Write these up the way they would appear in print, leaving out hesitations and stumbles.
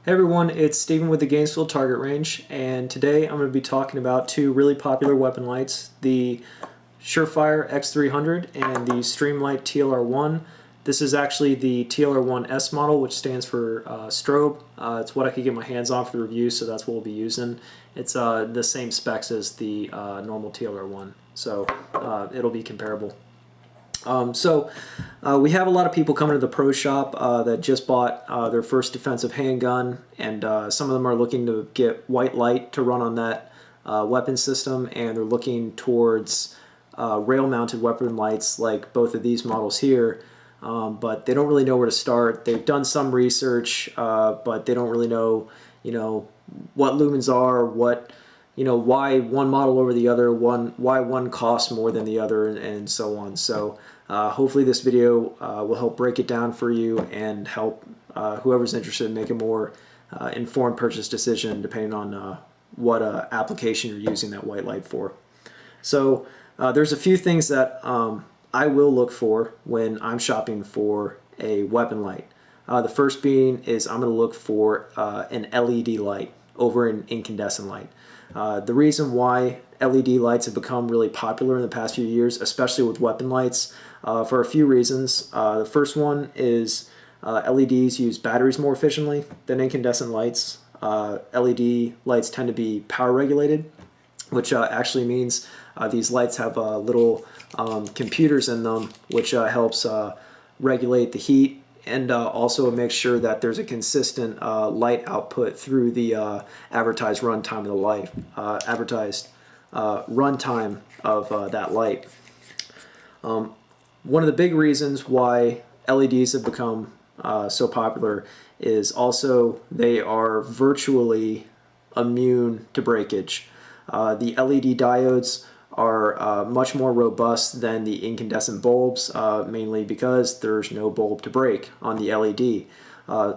Hey everyone, it's Steven with the Gainesville Target Range, and today I'm going to be talking about two really popular weapon lights, the Surefire X300 and the Streamlight TLR1. This is actually the TLR1 S model, which stands for strobe. It's what I could get my hands on for the review, so that's what we'll be using. It's the same specs as the normal TLR1, so it'll be comparable. We have a lot of people coming to the pro shop that just bought their first defensive handgun, and some of them are looking to get white light to run on that weapon system, and they're looking towards rail-mounted weapon lights like both of these models here, but they don't really know where to start. They've done some research, but they don't really know, what lumens are, why one model over the other, why one costs more than the other, and so on. So hopefully this video will help break it down for you and help whoever's interested make a more informed purchase decision depending on what application you're using that white light for. So there's a few things that I will look for when I'm shopping for a weapon light. The first being is I'm going to look for an LED light over an incandescent light. The reason why LED lights have become really popular in the past few years, especially with weapon lights, for a few reasons. The first one is LEDs use batteries more efficiently than incandescent lights. LED lights tend to be power regulated, which actually means these lights have little computers in them, which helps regulate the heat and also make sure that there's a consistent light output through the advertised runtime of the light, runtime of that light. One of the big reasons why LEDs have become so popular is also they are virtually immune to breakage. The LED diodes are much more robust than the incandescent bulbs, mainly because there's no bulb to break on the LED.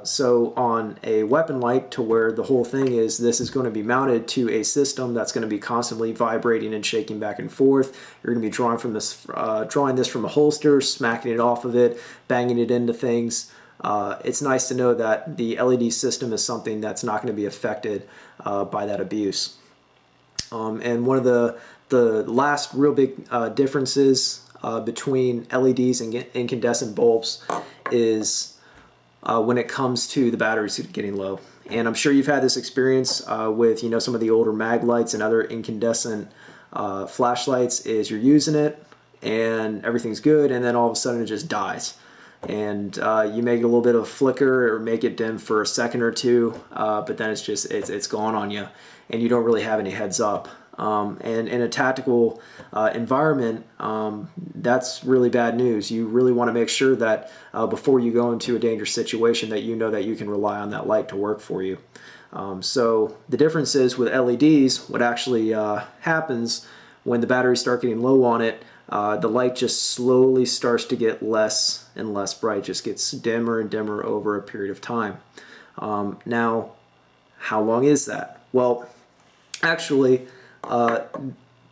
So on a weapon light, to where the whole thing is, this is going to be mounted to a system that's going to be constantly vibrating and shaking back and forth. You're going to be drawing this from a holster, smacking it off of it, banging it into things. It's nice to know that the LED system is something that's not going to be affected by that abuse. And one of the last real big differences between LEDs and incandescent bulbs is when it comes to the batteries getting low. And I'm sure you've had this experience with some of the older mag lights and other incandescent flashlights. Is you're using it and everything's good, and then all of a sudden it just dies. And you make it a little bit of a flicker or make it dim for a second or two, but then it's gone on you, and you don't really have any heads up. And in a tactical environment, that's really bad news. You really want to make sure that before you go into a dangerous situation that you know that you can rely on that light to work for you. So the difference is with LEDs, what actually happens when the batteries start getting low on it, the light just slowly starts to get less and less bright, just gets dimmer and dimmer over a period of time. Now, how long is that? Well, actually,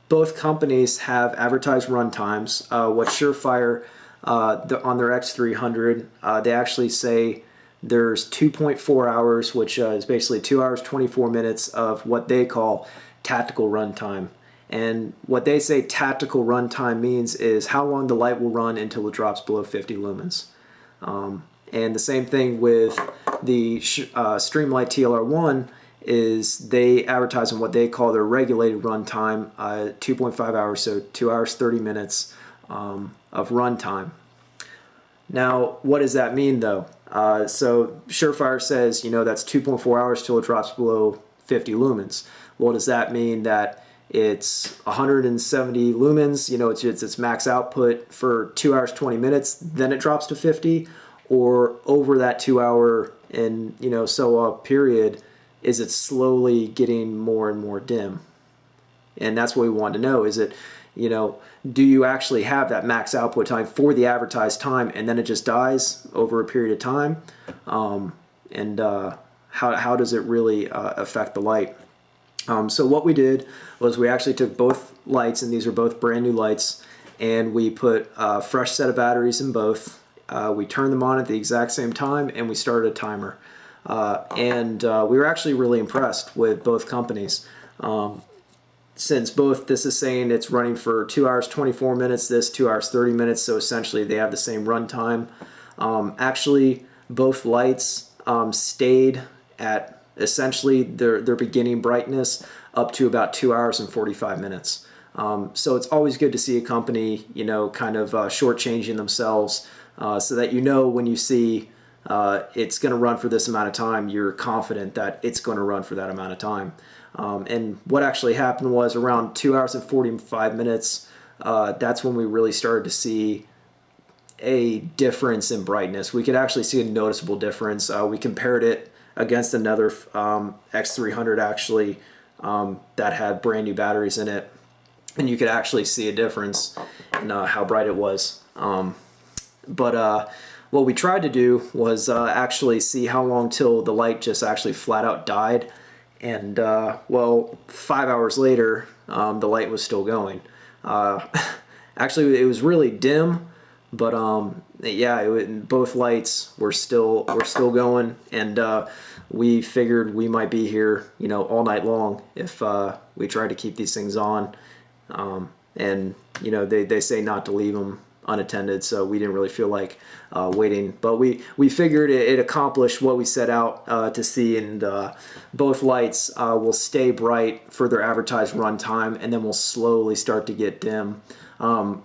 both companies have advertised run times. What Surefire on their X300, they actually say there's 2.4 hours, which is basically 2 hours 24 minutes of what they call tactical run time. And what they say tactical run time means is how long the light will run until it drops below 50 lumens. And the same thing with the Streamlight TLR1 is they advertise on what they call their regulated run time, 2.5 hours, so 2 hours 30 minutes of run time. Now, what does that mean though? So Surefire says, that's 2.4 hours till it drops below 50 lumens. Well, does that mean that it's 170 lumens, it's max output for 2 hours 20 minutes, then it drops to 50? Or over that 2 hour and period, is it slowly getting more and more dim? And that's what we want to know. Is it, do you actually have that max output time for the advertised time, and then it just dies over a period of time? How does it really affect the light? So what we did was we actually took both lights, and these are both brand new lights, and we put a fresh set of batteries in both. We turned them on at the exact same time, and we started a timer. and we were actually really impressed with both companies. Since both, this is saying it's running for 2 hours 24 minutes, this 2 hours 30 minutes, so essentially they have the same run time. Actually, both lights stayed at essentially their beginning brightness up to about 2 hours and 45 minutes. So it's always good to see a company, you know, kind of shortchanging themselves, so that, you know, when you see it's going to run for this amount of time, you're confident that it's going to run for that amount of time. And what actually happened was around 2 hours and 45 minutes, that's when we really started to see a difference in brightness. We could actually see a noticeable difference. We compared it against another X300 actually that had brand new batteries in it, and you could actually see a difference in how bright it was. But what we tried to do was actually see how long till the light just actually flat out died. And well, 5 hours later, the light was still going. Actually, it was really dim, but yeah, both lights were still going, and we figured we might be here, you know, all night long if we tried to keep these things on. And you know, they say not to leave them unattended, so we didn't really feel like waiting, but we figured it accomplished what we set out to see, and both lights will stay bright for their advertised run time, and then will slowly start to get dim.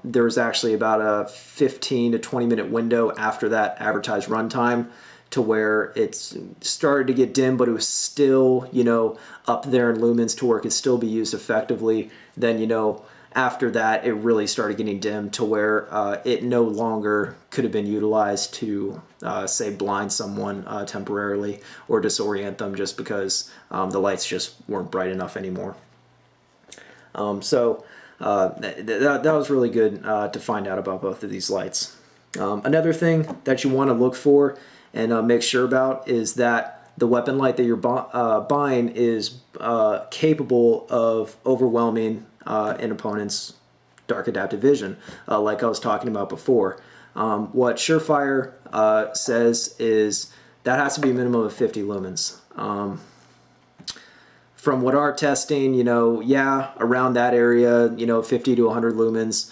There's actually about a 15 to 20 minute window after that advertised run time to where it's started to get dim, but it was still, you know, up there in lumens to where it could still be used effectively. Then, you know, after that, it really started getting dim to where it no longer could have been utilized to, say, blind someone temporarily or disorient them, just because the lights just weren't bright enough anymore. So that was really good to find out about both of these lights. Another thing that you want to look for and make sure about is that the weapon light that you're buying is capable of overwhelming an opponent's dark adaptive vision, like I was talking about before. What Surefire says is that has to be a minimum of 50 lumens. From what our testing, you know, yeah, around that area, you know, 50 to 100 lumens,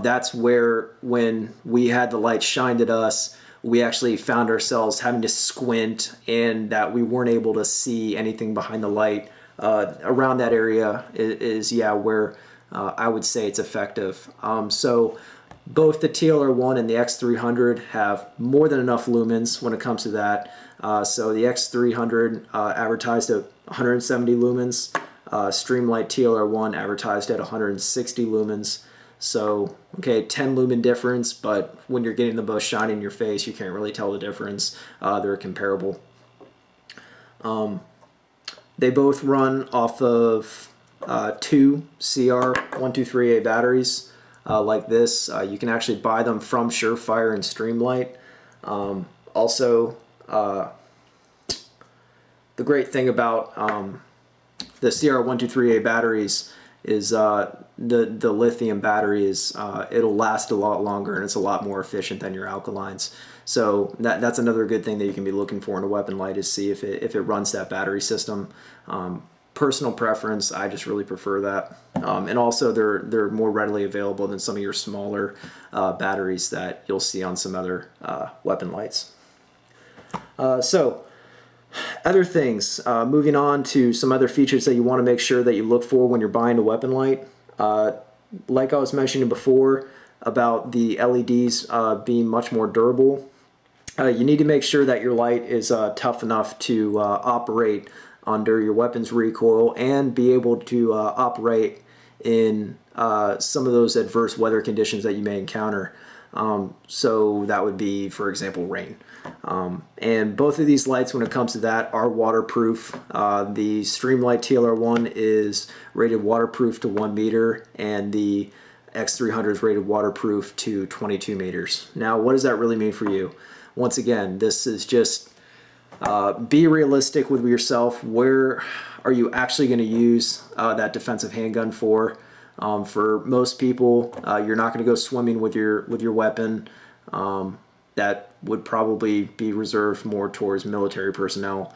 that's where, when we had the light shined at us, we actually found ourselves having to squint, and that we weren't able to see anything behind the light. Around that area is yeah, where I would say it's effective. So both the TLR1 and the X300 have more than enough lumens when it comes to that. So the X300 advertised at 170 lumens, Streamlight TLR1 advertised at 160 lumens. So, okay, 10 lumen difference, but when you're getting them both shining in your face, you can't really tell the difference. They're comparable. They both run off of two CR123A batteries like this. You can actually buy them from Surefire and Streamlight. Also, the great thing about the CR123A batteries is the lithium battery is it'll last a lot longer, and it's a lot more efficient than your alkalines. So that's another good thing that you can be looking for in a weapon light, is see if it runs that battery system. Personal preference, I just really prefer that. And also they're more readily available than some of your smaller batteries that you'll see on some other weapon lights. So other things, moving on to some other features that you want to make sure that you look for when you're buying a weapon light. Like I was mentioning before about the LEDs being much more durable, you need to make sure that your light is tough enough to operate under your weapon's recoil and be able to operate in some of those adverse weather conditions that you may encounter. So that would be, for example, rain. And both of these lights, when it comes to that, are waterproof. The Streamlight TLR1 is rated waterproof to 1 meter, and the X300 is rated waterproof to 22 meters. Now, what does that really mean for you? Once again, this is just be realistic with yourself. Where are you actually going to use that defensive handgun for? For most people, you're not going to go swimming with your weapon. that would probably be reserved more towards military personnel.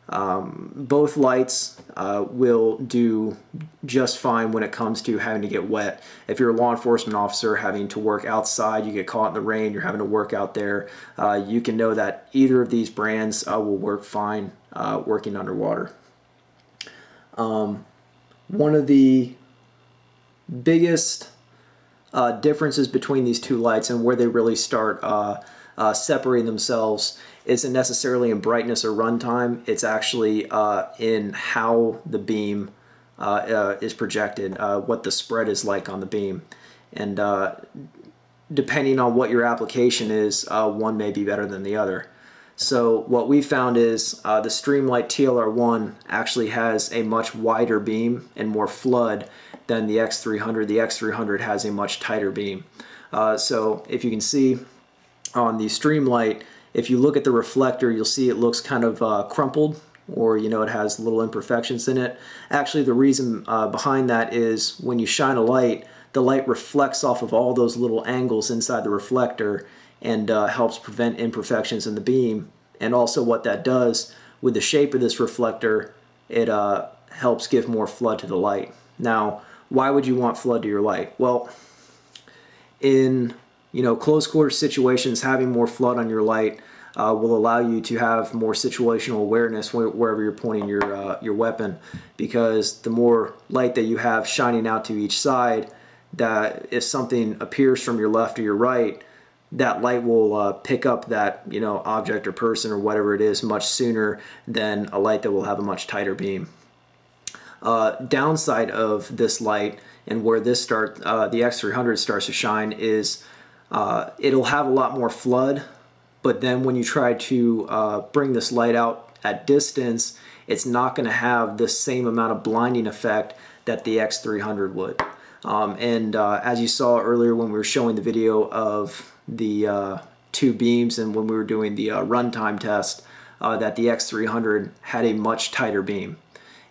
Both lights will do just fine when it comes to having to get wet. If you're a law enforcement officer having to work outside, you get caught in the rain, you're having to work out there, you can know that either of these brands will work fine working underwater. One of the biggest differences between these two lights and where they really start separating themselves isn't necessarily in brightness or runtime. It's actually in how the beam is projected, what the spread is like on the beam. And depending on what your application is, one may be better than the other. So what we found is the Streamlight TLR1 actually has a much wider beam and more flood than the X300. The X300 has a much tighter beam. So if you can see on the Streamlight, if you look at the reflector, you'll see it looks kind of crumpled, or it has little imperfections in it. Actually, the reason behind that is when you shine a light, the light reflects off of all those little angles inside the reflector and helps prevent imperfections in the beam. And also what that does with the shape of this reflector, it helps give more flood to the light. Now, why would you want flood to your light? Well, in close quarter situations, having more flood on your light will allow you to have more situational awareness wherever you're pointing your weapon, because the more light that you have shining out to each side, that if something appears from your left or your right, that light will pick up that object or person or whatever it is much sooner than a light that will have a much tighter beam. Downside of this light, and where the X300 starts to shine, is it'll have a lot more flood, but then when you try to bring this light out at distance, it's not going to have the same amount of blinding effect that the X300 would. As you saw earlier when we were showing the video of the two beams and when we were doing the runtime test, that the X300 had a much tighter beam.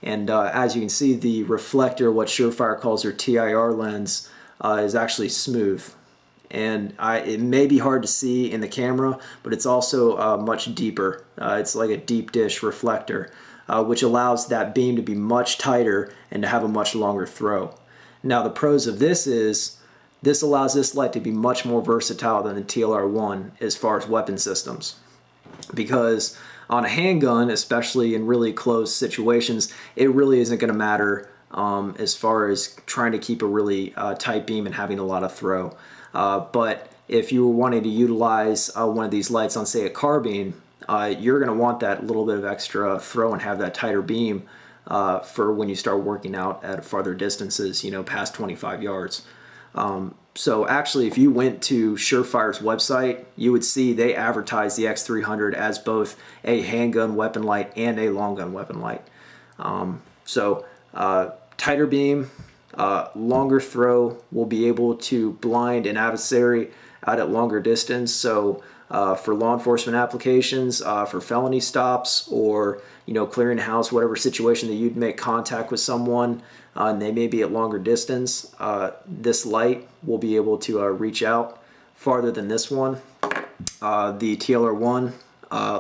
And as you can see, the reflector, what Surefire calls their TIR lens, is actually smooth. And it may be hard to see in the camera, but it's also much deeper. It's like a deep dish reflector, which allows that beam to be much tighter and to have a much longer throw. Now the pros of this is, this allows this light to be much more versatile than the TLR1 as far as weapon systems. Because on a handgun, especially in really close situations, it really isn't going to matter as far as trying to keep a really tight beam and having a lot of throw. But if you were wanting to utilize one of these lights on, say, a carbine, you're going to want that little bit of extra throw and have that tighter beam for when you start working out at farther distances, past 25 yards. So actually, if you went to Surefire's website, you would see they advertise the X300 as both a handgun weapon light and a long gun weapon light. Tighter beam, longer throw, will be able to blind an adversary out at longer distance. So for law enforcement applications, for felony stops, or clearing a house, whatever situation that you'd make contact with someone and they may be at longer distance, this light will be able to reach out farther than this one. The TLR1,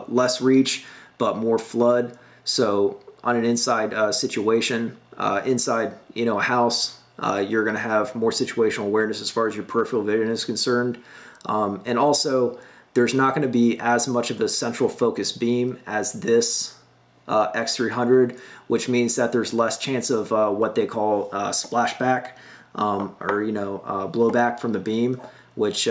less reach but more flood. So on an inside situation, inside a house, you're going to have more situational awareness as far as your peripheral vision is concerned. And also, there's not going to be as much of a central focus beam as this X300, which means that there's less chance of what they call splashback or blowback from the beam, which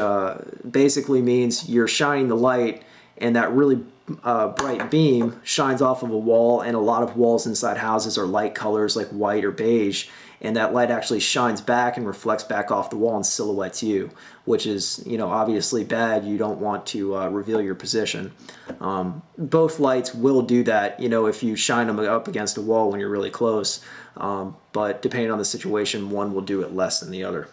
basically means you're shining the light and that really bright beam shines off of a wall, and a lot of walls inside houses are light colors like white or beige, and that light actually shines back and reflects back off the wall and silhouettes you, which is obviously bad. You don't want to reveal your position. Both lights will do that if you shine them up against a wall when you're really close, but depending on the situation, one will do it less than the other.